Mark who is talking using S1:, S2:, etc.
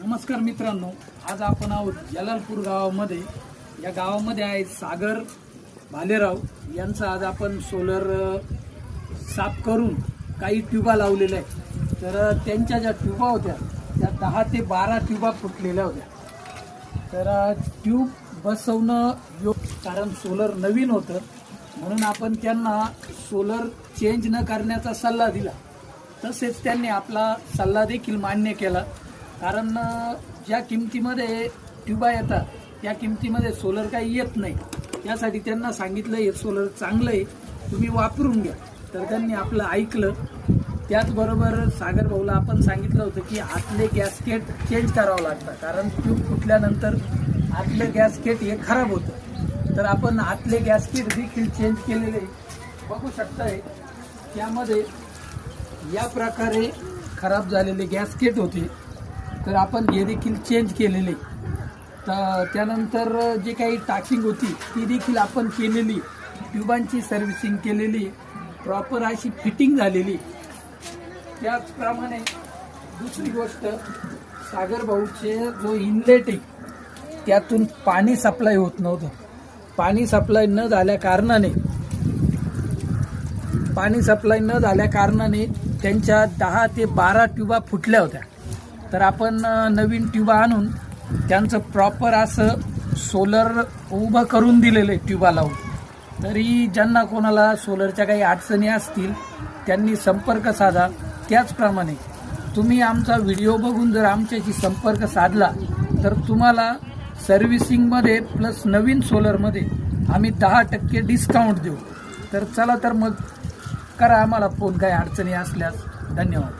S1: नमस्कार मित्रांनो, आज आपण आहोत जलालपूर गावामध्ये. या गावामध्ये आहे सागर भालेराव यांचा. आज आपण सोलर साफ करून काही ट्यूबा लावलेल्या आहेत. तर त्यांच्या ज्या ट्यूबा होत्या त्या 10 ते 12 ट्यूबा फुटलेल्या होत्या. तर ट्यूब बसवणं योग्य, कारण सोलर नवीन होतं म्हणून आपण त्यांना सोलर चेंज न करण्याचा सल्ला दिला. तसेच त्यांनी आपला सल्ला देखील मान्य केला, कारण ज्या किमतीमध्ये ट्यूबा येतात त्या किमतीमध्ये सोलर काही येत नाही. त्यासाठी त्यांना सांगितलं हे सोलर चांगलं आहे, तुम्ही वापरून घ्या. तर त्यांनी आपलं ऐकलं. त्याचबरोबर सागर भाऊला आपण सांगितलं होतं की आतले गॅसकेट चेंज करावं लागतं, कारण ट्यूब फुटल्यानंतर आतलं गॅसकेट हे खराब होतं. तर आपण आतले गॅसकेट देखील चेंज केलेले बघू शकताय. त्यामध्ये या प्रकारे खराब झालेले गॅसकेट होते, तर आपण हे देखील चेंज केलेले. तर त्यानंतर जे काही टाकिंग होती ती देखील आपण केलेली. ट्यूबांची सर्व्हिसिंग केलेली, प्रॉपर अशी फिटिंग झालेली. त्याचप्रमाणे दुसरी गोष्ट, सागर भाऊचे जो इनलेट आहे त्यातून पाणी सप्लाय होत नव्हतं. पाणी सप्लाय न झाल्या कारणाने त्यांच्या 10 ते 12 ट्यूबा फुटल्या होत्या. तर आपण नवीन ट्यूबा आणून त्यांचं प्रॉपर असं सोलर उभं करून दिलेलं आहे ट्यूबा लावून. तरी ज्यांना कोणाला सोलरच्या काही अडचणी असतील त्यांनी संपर्क साधा. त्याचप्रमाणे तुम्ही आमचा व्हिडिओ बघून जर आमच्याशी संपर्क साधला तर तुम्हाला सर्व्हिसिंगमध्ये प्लस नवीन सोलरमध्ये आम्ही 10% डिस्काउंट देऊ. तर चला, तर मग करा आम्हाला फोन काही अडचणी असल्यास. धन्यवाद.